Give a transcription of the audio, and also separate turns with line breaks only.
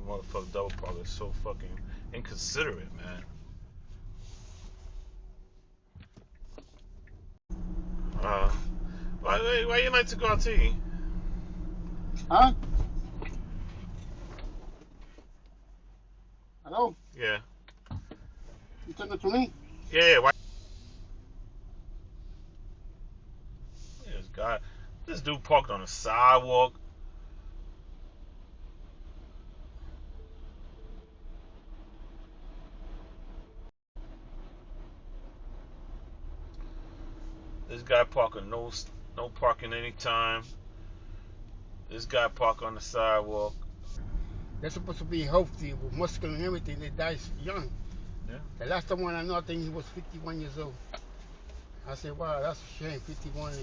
motherfucker double park is so fucking inconsiderate, man. Why you like to go out to eat?
Huh? Hello?
Yeah.
You sent it to me?
Yeah, why? This dude parked on the sidewalk. This guy parking no parking anytime. This guy park on the sidewalk.
They're supposed to be healthy with muscle and everything. They die young.
Yeah.
The last one I know, I think he was 51 years old. I said, wow, that's a shame, 51.